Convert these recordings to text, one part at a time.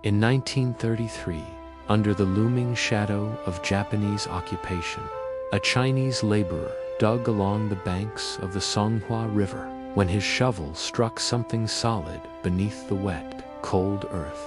In 1933, under the looming shadow of Japanese occupation, a Chinese laborer dug along the banks of the Songhua River when his shovel struck something solid beneath the wet, cold earth.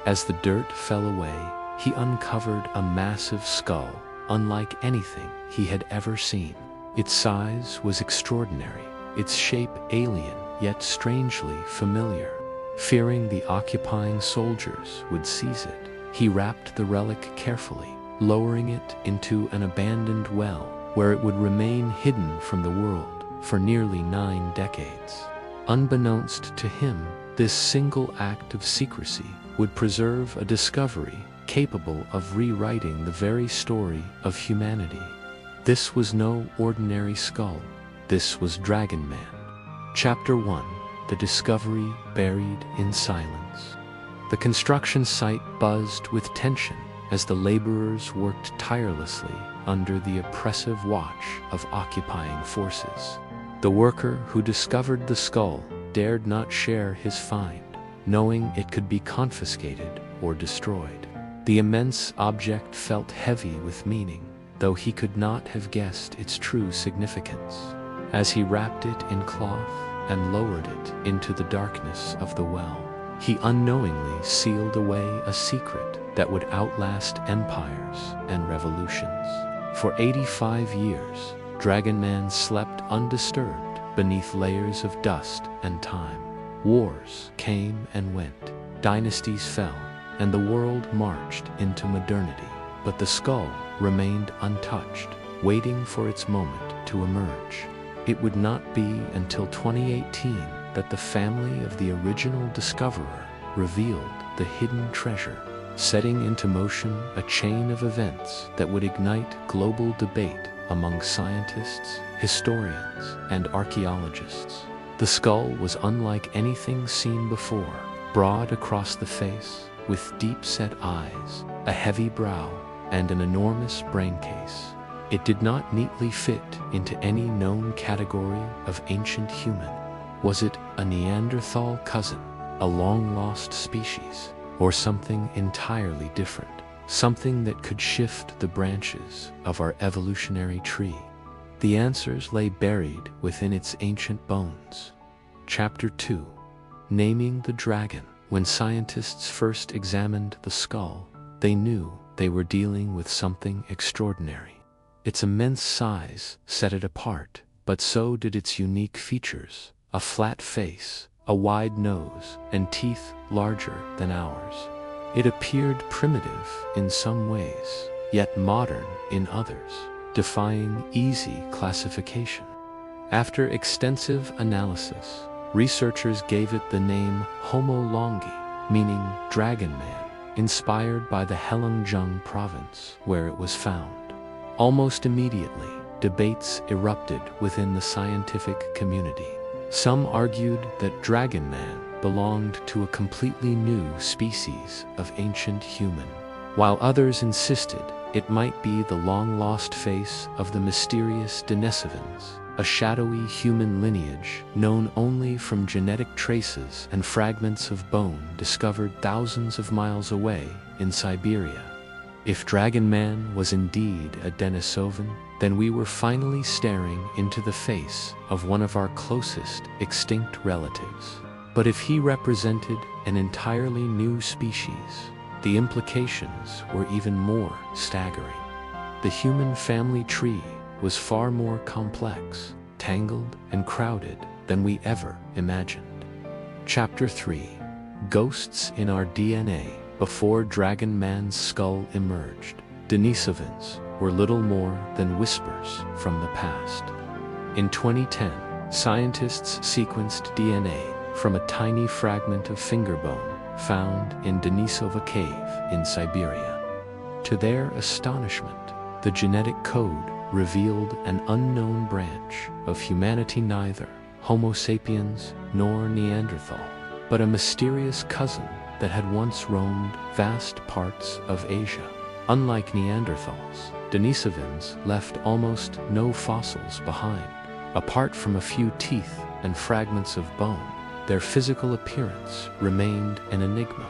As the dirt fell away, he uncovered a massive skull, unlike anything he had ever seen. Its size was extraordinary, its shape alien yet strangely familiar. Fearing the occupying soldiers would seize it, he wrapped the relic carefully, lowering it into an abandoned well, where it would remain hidden from the world for nearly 9 decades. Unbeknownst to him, this single act of secrecy would preserve a discovery capable of rewriting the very story of humanity. This was no ordinary skull. This was Dragon Man. Chapter 1: The Discovery Buried in Silence. The construction site buzzed with tension as the laborers worked tirelessly under the oppressive watch of occupying forces. The worker who discovered the skull dared not share his find, knowing it could be confiscated or destroyed. The immense object felt heavy with meaning, though he could not have guessed its true significance. As he wrapped it in cloth and lowered it into the darkness of the well, he unknowingly sealed away a secret that would outlast empires and revolutions. For 85 years, Dragon Man slept undisturbed beneath layers of dust and time. Wars came and went, dynasties fell, and the world marched into modernity. But the skull remained untouched, waiting for its moment to emerge. It would not be until 2018 that the family of the original discoverer revealed the hidden treasure, setting into motion a chain of events that would ignite global debate among scientists, historians, and archaeologists. The skull was unlike anything seen before, broad across the face, with deep-set eyes, a heavy brow, and an enormous brain case. It did not neatly fit into any known category of ancient human. Was it a Neanderthal cousin, a long-lost species, or something entirely different? Something that could shift the branches of our evolutionary tree? The answers lay buried within its ancient bones. Chapter 2: Naming the Dragon. When scientists first examined the skull, they knew they were dealing with something extraordinary. Its immense size set it apart, but so did its unique features: a flat face, a wide nose, and teeth larger than ours. It appeared primitive in some ways, yet modern in others, defying easy classification. After extensive analysis, researchers gave it the name Homo Longi, meaning Dragon Man, inspired by the Heilongjiang province where it was found. Almost immediately, debates erupted within the scientific community. Some argued that Dragon Man belonged to a completely new species of ancient human, while others insisted it might be the long-lost face of the mysterious Denisovans, a shadowy human lineage known only from genetic traces and fragments of bone discovered thousands of miles away in Siberia. If Dragon Man was indeed a Denisovan, then we were finally staring into the face of one of our closest extinct relatives. But if he represented an entirely new species, the implications were even more staggering. The human family tree was far more complex, tangled, and crowded than we ever imagined. Chapter 3: Ghosts in Our DNA. Before Dragon Man's skull emerged, Denisovans were little more than whispers from the past. In 2010, scientists sequenced DNA from a tiny fragment of finger bone found in Denisova cave in Siberia. To their astonishment, the genetic code revealed an unknown branch of humanity, neither Homo sapiens nor Neanderthal, but a mysterious cousin that had once roamed vast parts of Asia. Unlike Neanderthals, Denisovans left almost no fossils behind. Apart from a few teeth and fragments of bone, their physical appearance remained an enigma.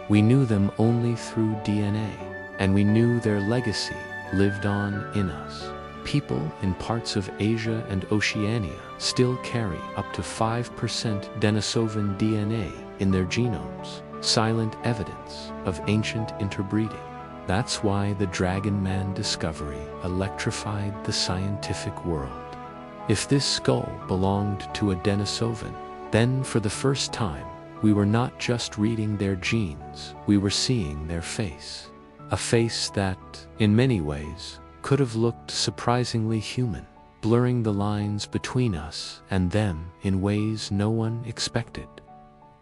We knew them only through DNA, and we knew their legacy lived on in us. People in parts of Asia and Oceania still carry up to 5% Denisovan DNA in their genomes, silent evidence of ancient interbreeding. That's why the Dragon Man discovery electrified the scientific world. If this skull belonged to a Denisovan, then for the first time, we were not just reading their genes, we were seeing their face. A face that, in many ways, could have looked surprisingly human, blurring the lines between us and them in ways no one expected.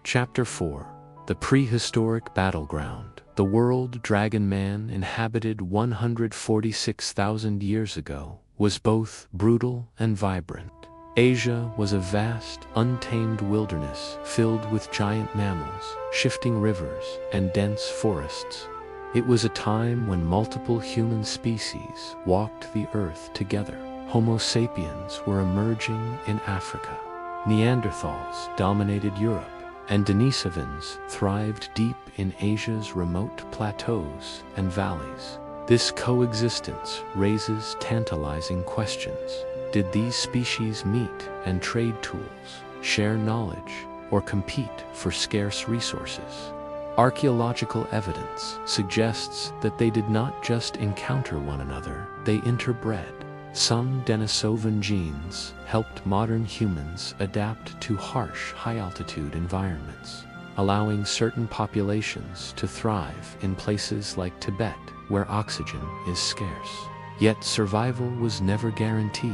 Chapter 4. The Prehistoric Battleground. The world Dragon Man inhabited 146,000 years ago was both brutal and vibrant. Asia was a vast, untamed wilderness filled with giant mammals, shifting rivers, and dense forests. It was a time when multiple human species walked the earth together. Homo sapiens were emerging in Africa. Neanderthals dominated Europe, and Denisovans thrived deep in Asia's remote plateaus and valleys. This coexistence raises tantalizing questions. Did these species meet and trade tools, share knowledge, or compete for scarce resources? Archaeological evidence suggests that they did not just encounter one another, they interbred. Some Denisovan genes helped modern humans adapt to harsh, high-altitude environments, allowing certain populations to thrive in places like Tibet, where oxygen is scarce. Yet survival was never guaranteed.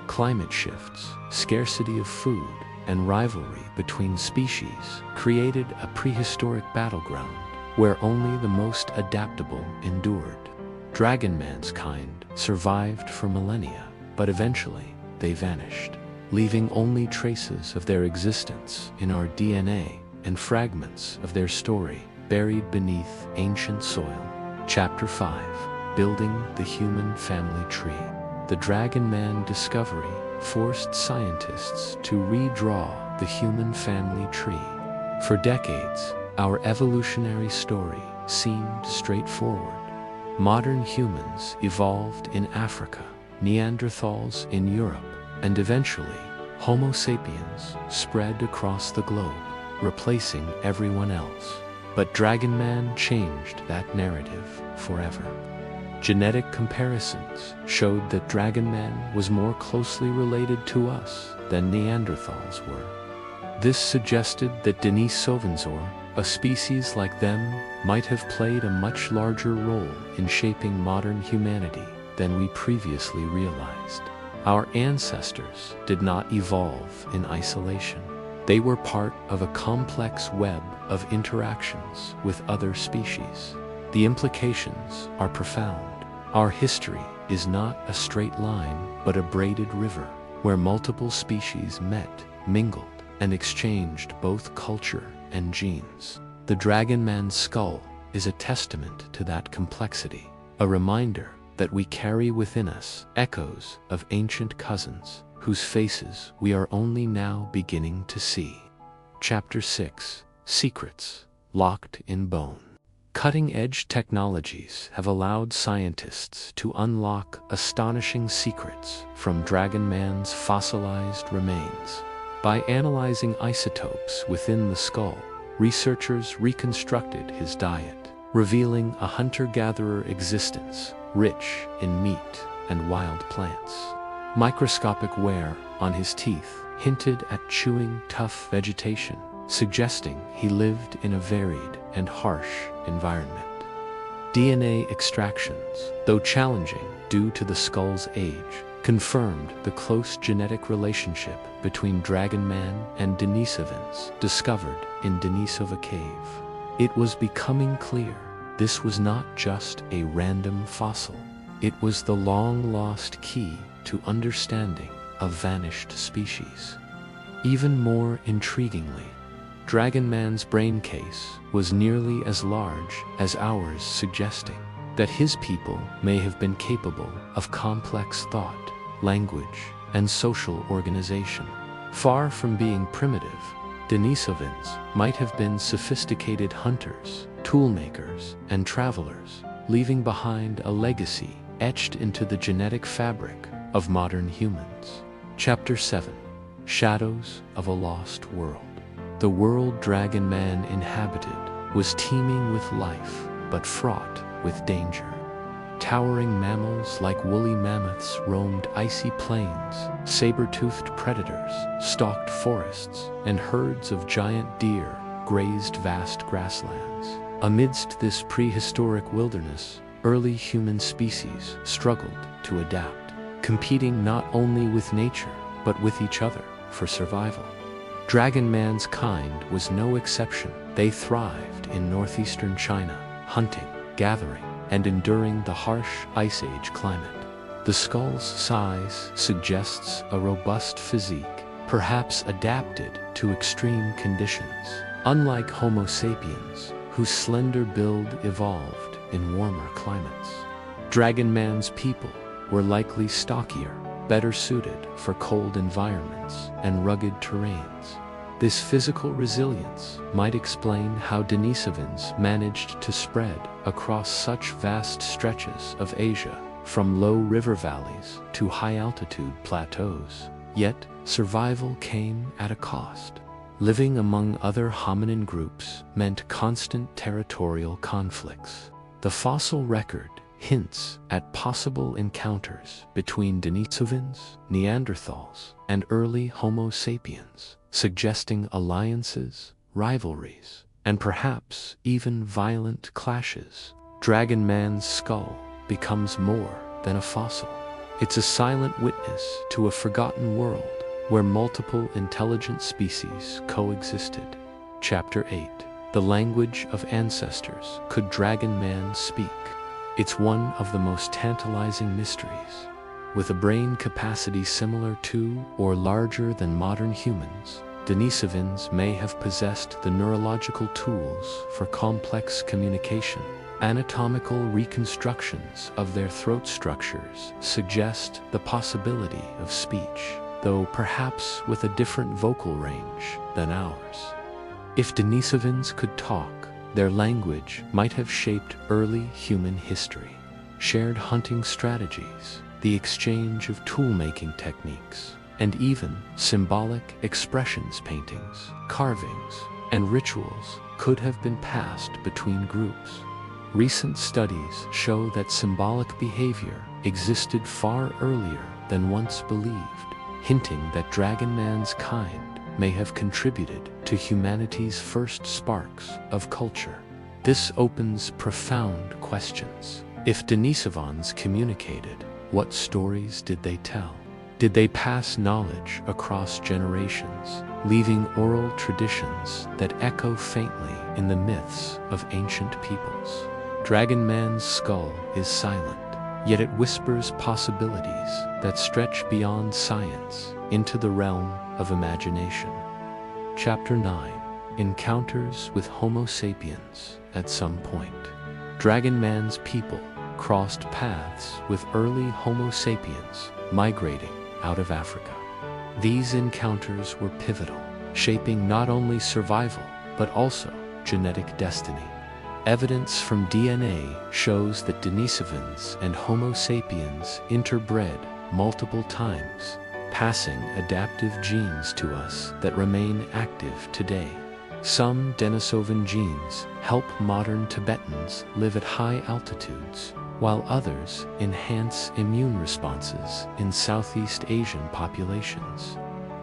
Climate shifts, scarcity of food, and rivalry between species created a prehistoric battleground where only the most adaptable endured. Dragon Man's kind survived for millennia, but eventually they vanished, leaving only traces of their existence in our DNA and fragments of their story buried beneath ancient soil. Chapter 5. Building the Human Family Tree. The Dragon Man discovery forced scientists to redraw the human family tree. For decades, our evolutionary story seemed straightforward. Modern humans evolved in Africa, Neanderthals in Europe, and eventually, Homo sapiens spread across the globe, replacing everyone else. But Dragon Man changed that narrative forever. Genetic comparisons showed that Dragon Man was more closely related to us than Neanderthals were. This suggested that Denisovans, or a species like them, might have played a much larger role in shaping modern humanity than we previously realized. Our ancestors did not evolve in isolation. They were part of a complex web of interactions with other species. The implications are profound. Our history is not a straight line, but a braided river, where multiple species met, mingled, and exchanged both culture and genes. The Dragon Man's skull is a testament to that complexity, a reminder that we carry within us echoes of ancient cousins whose faces we are only now beginning to see. Chapter 6. Secrets Locked in Bone. Cutting-edge technologies have allowed scientists to unlock astonishing secrets from Dragon Man's fossilized remains. By analyzing isotopes within the skull, researchers reconstructed his diet, revealing a hunter-gatherer existence rich in meat and wild plants. Microscopic wear on his teeth hinted at chewing tough vegetation, suggesting he lived in a varied and harsh environment. DNA extractions, though challenging due to the skull's age, confirmed the close genetic relationship between Dragon Man and Denisovans discovered in Denisova Cave. It was becoming clear this was not just a random fossil. It was the long-lost key to understanding a vanished species. Even more intriguingly, Dragon Man's brain case was nearly as large as ours, suggesting that his people may have been capable of complex thought, language, and social organization. Far from being primitive, Denisovans might have been sophisticated hunters, toolmakers, and travelers, leaving behind a legacy etched into the genetic fabric of modern humans. Chapter 7. Shadows of a Lost World. The world Dragon Man inhabited was teeming with life, but fraught with danger. Towering mammals like woolly mammoths roamed icy plains, saber-toothed predators stalked forests, and herds of giant deer grazed vast grasslands. Amidst this prehistoric wilderness, early human species struggled to adapt, competing not only with nature, but with each other for survival. Dragon Man's kind was no exception. They thrived in northeastern China, hunting, gathering, and enduring the harsh Ice Age climate. The skull's size suggests a robust physique, perhaps adapted to extreme conditions, unlike Homo sapiens, whose slender build evolved in warmer climates. Dragon Man's people were likely stockier, better suited for cold environments and rugged terrains. This physical resilience might explain how Denisovans managed to spread across such vast stretches of Asia, from low river valleys to high-altitude plateaus. Yet, survival came at a cost. Living among other hominin groups meant constant territorial conflicts. The fossil record hints at possible encounters between Denisovans, Neanderthals, and early Homo sapiens, suggesting alliances, rivalries, and perhaps even violent clashes. Dragon Man's skull becomes more than a fossil. It's a silent witness to a forgotten world where multiple intelligent species coexisted. Chapter 8. The Language of Ancestors. Could Dragon Man speak? It's one of the most tantalizing mysteries. With a brain capacity similar to or larger than modern humans, Denisovans may have possessed the neurological tools for complex communication. Anatomical reconstructions of their throat structures suggest the possibility of speech, though perhaps with a different vocal range than ours. If Denisovans could talk, their language might have shaped early human history. Shared hunting strategies, the exchange of tool-making techniques, and even symbolic expressions paintings, carvings, and rituals could have been passed between groups. Recent studies show that symbolic behavior existed far earlier than once believed, hinting that Dragon Man's kind may have contributed to humanity's first sparks of culture. This opens profound questions. If Denisovans communicated, what stories did they tell? Did they pass knowledge across generations, leaving oral traditions that echo faintly in the myths of ancient peoples? Dragon Man's skull is silent, yet it whispers possibilities that stretch beyond science into the realm of imagination. Chapter 9. Encounters with Homo sapiens. At some point, Dragon Man's people crossed paths with early Homo sapiens migrating out of Africa. These encounters were pivotal, shaping not only survival, but also genetic destiny. Evidence from DNA shows that Denisovans and Homo sapiens interbred multiple times, passing adaptive genes to us that remain active today. Some Denisovan genes help modern Tibetans live at high altitudes, while others enhance immune responses in Southeast Asian populations.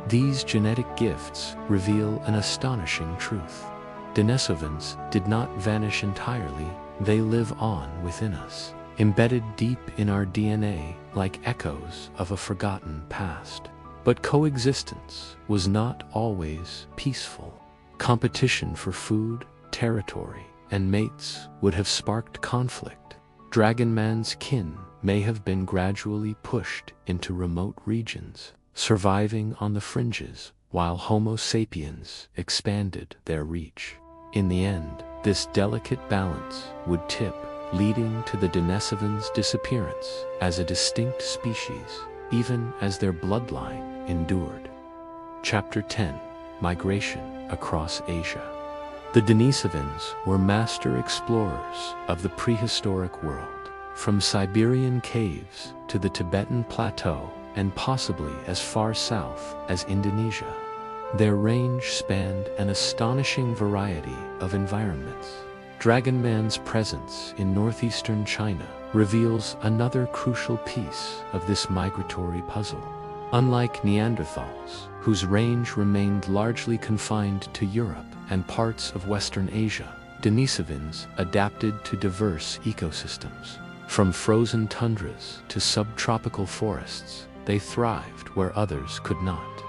These genetic gifts reveal an astonishing truth. Denisovans did not vanish entirely, they live on within us, embedded deep in our DNA like echoes of a forgotten past. But coexistence was not always peaceful. Competition for food, territory, and mates would have sparked conflict. Dragon Man's kin may have been gradually pushed into remote regions, surviving on the fringes while Homo sapiens expanded their reach. In the end, this delicate balance would tip, leading to the Denisovans' disappearance as a distinct species, even as their bloodline endured. Chapter 10. Migration across Asia. The Denisovans were master explorers of the prehistoric world, from Siberian caves to the Tibetan plateau and possibly as far south as Indonesia. Their range spanned an astonishing variety of environments. Dragon Man's presence in northeastern China reveals another crucial piece of this migratory puzzle. Unlike Neanderthals, whose range remained largely confined to Europe and parts of Western Asia, Denisovans adapted to diverse ecosystems. From frozen tundras to subtropical forests, they thrived where others could not.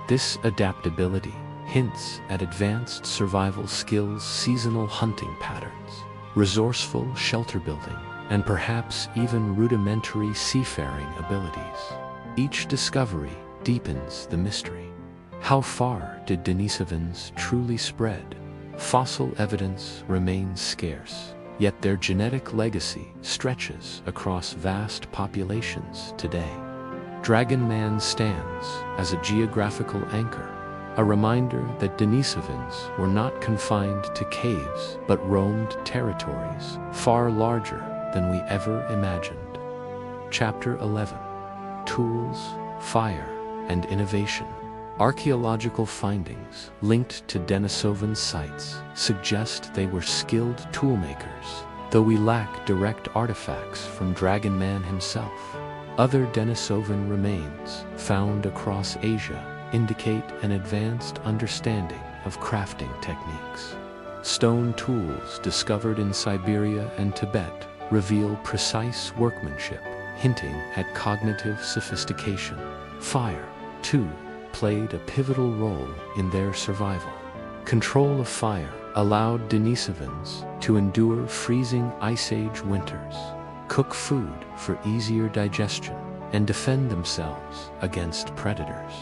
This adaptability hints at advanced survival skills, seasonal hunting patterns, resourceful shelter building, and perhaps even rudimentary seafaring abilities. Each discovery deepens the mystery. How far did Denisovans truly spread? Fossil evidence remains scarce, yet their genetic legacy stretches across vast populations today. Dragon Man stands as a geographical anchor, a reminder that Denisovans were not confined to caves but roamed territories far larger than we ever imagined. Chapter 11. Tools, Fire, and Innovation. Archaeological findings linked to Denisovan sites suggest they were skilled toolmakers, though we lack direct artifacts from Dragon Man himself. Other Denisovan remains found across Asia indicate an advanced understanding of crafting techniques. Stone tools discovered in Siberia and Tibet reveal precise workmanship, hinting at cognitive sophistication. Fire, too, played a pivotal role in their survival. Control of fire allowed Denisovans to endure freezing Ice Age winters, cook food for easier digestion, and defend themselves against predators.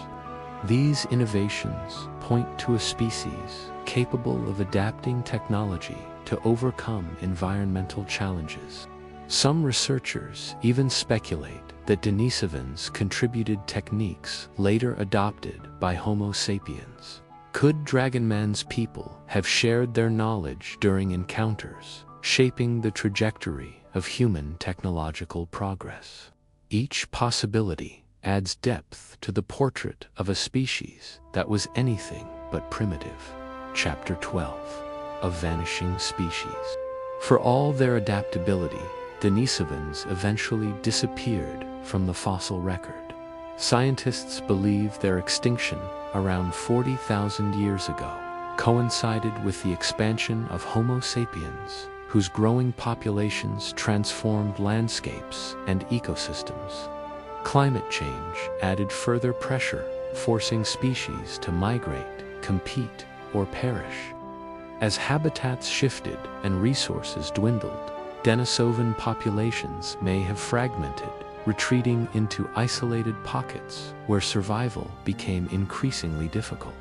These innovations point to a species capable of adapting technology to overcome environmental challenges. Some researchers even speculate that Denisovans contributed techniques later adopted by Homo sapiens. Could Dragon Man's people have shared their knowledge during encounters, shaping the trajectory of human technological progress? Each possibility adds depth to the portrait of a species that was anything but primitive. Chapter 12. A Vanishing Species. For all their adaptability, Denisovans eventually disappeared from the fossil record. Scientists believe their extinction around 40,000 years ago coincided with the expansion of Homo sapiens, whose growing populations transformed landscapes and ecosystems. Climate change added further pressure, forcing species to migrate, compete, or perish. As habitats shifted and resources dwindled, Denisovan populations may have fragmented, retreating into isolated pockets where survival became increasingly difficult.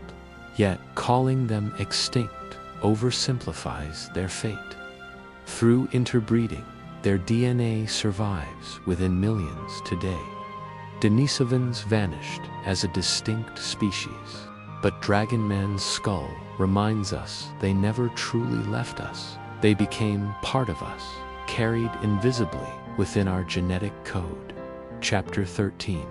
Yet, calling them extinct oversimplifies their fate. Through interbreeding, their DNA survives within millions today. Denisovans vanished as a distinct species, but Dragon Man's skull reminds us they never truly left us. They became part of us, carried invisibly within our genetic code. Chapter 13.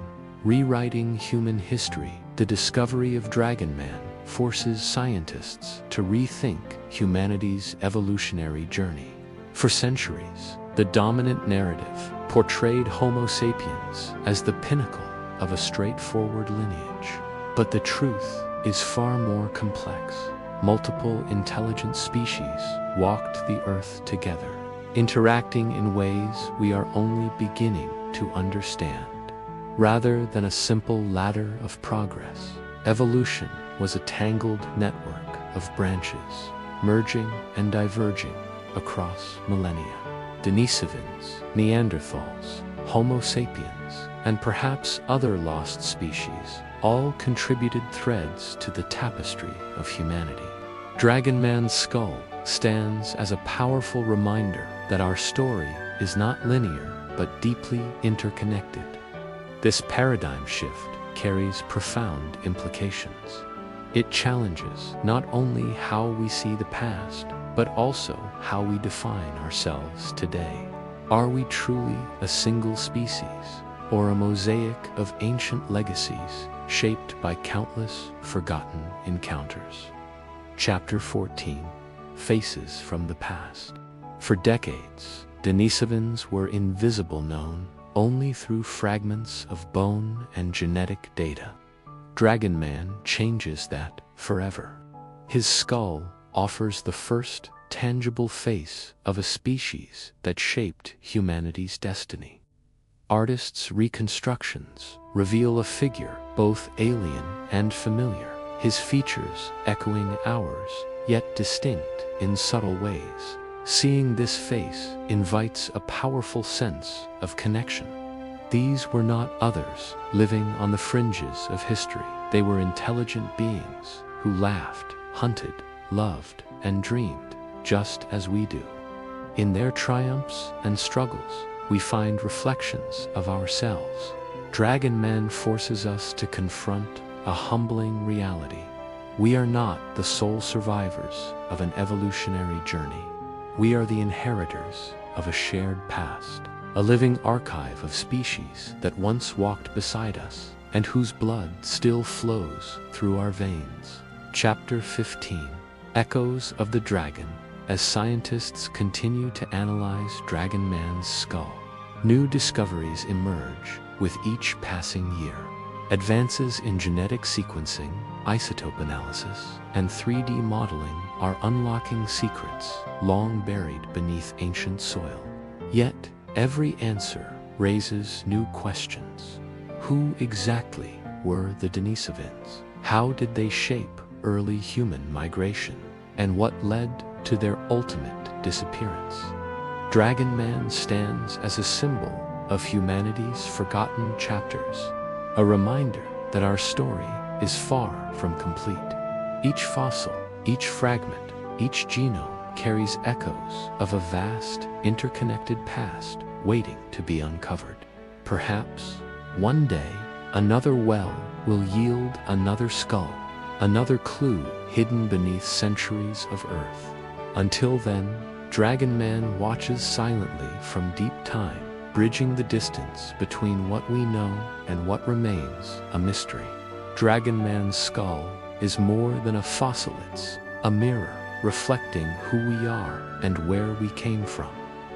Rewriting Human History. The discovery of Dragon Man forces scientists to rethink humanity's evolutionary journey. For centuries, the dominant narrative portrayed Homo sapiens as the pinnacle of a straightforward lineage. But the truth is far more complex. Multiple intelligent species walked the earth together, interacting in ways we are only beginning to understand. Rather than a simple ladder of progress, evolution was a tangled network of branches, merging and diverging across millennia. Denisovans, Neanderthals, Homo sapiens, and perhaps other lost species all contributed threads to the tapestry of humanity. Dragon Man's skull stands as a powerful reminder that our story is not linear but deeply interconnected. This paradigm shift carries profound implications. It challenges not only how we see the past, but also how we define ourselves today. Are we truly a single species, or a mosaic of ancient legacies shaped by countless forgotten encounters? Chapter 14. Faces from the Past. For decades, Denisovans were invisible, known only through fragments of bone and genetic data. Dragon Man changes that forever. His skull offers the first tangible face of a species that shaped humanity's destiny. Artists' reconstructions reveal a figure both alien and familiar, his features echoing ours, yet distinct in subtle ways. Seeing this face invites a powerful sense of connection. These were not others living on the fringes of history. They were intelligent beings who laughed, hunted, loved, and dreamed, just as we do. In their triumphs and struggles, we find reflections of ourselves. Dragon Man forces us to confront a humbling reality. We are not the sole survivors of an evolutionary journey. We are the inheritors of a shared past, a living archive of species that once walked beside us and whose blood still flows through our veins. Chapter 15. Echoes of the Dragon. As scientists continue to analyze Dragon Man's skull, new discoveries emerge with each passing year. Advances in genetic sequencing, isotope analysis, and 3D modeling are unlocking secrets long buried beneath ancient soil. Yet, every answer raises new questions. Who exactly were the Denisovans? How did they shape early human migration? And what led to their ultimate disappearance? Dragon Man stands as a symbol of humanity's forgotten chapters, a reminder that our story is far from complete. Each fossil, each fragment, each genome carries echoes of a vast, interconnected past waiting to be uncovered. Perhaps, one day, another well will yield another skull, another clue hidden beneath centuries of Earth. Until then, Dragon Man watches silently from deep time, bridging the distance between what we know and what remains a mystery. Dragon Man's skull is more than a fossil, it's a mirror reflecting who we are and where we came from.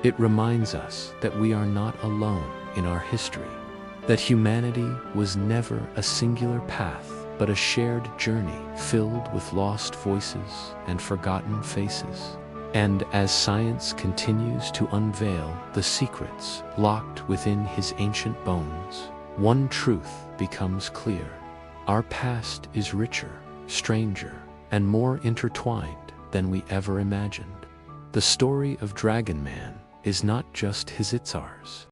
It reminds us that we are not alone in our history, that humanity was never a singular path, but a shared journey filled with lost voices and forgotten faces. And as science continues to unveil the secrets locked within his ancient bones, one truth becomes clear. Our past is richer, stranger, and more intertwined than we ever imagined. The story of Dragon Man is not just his, it's ours.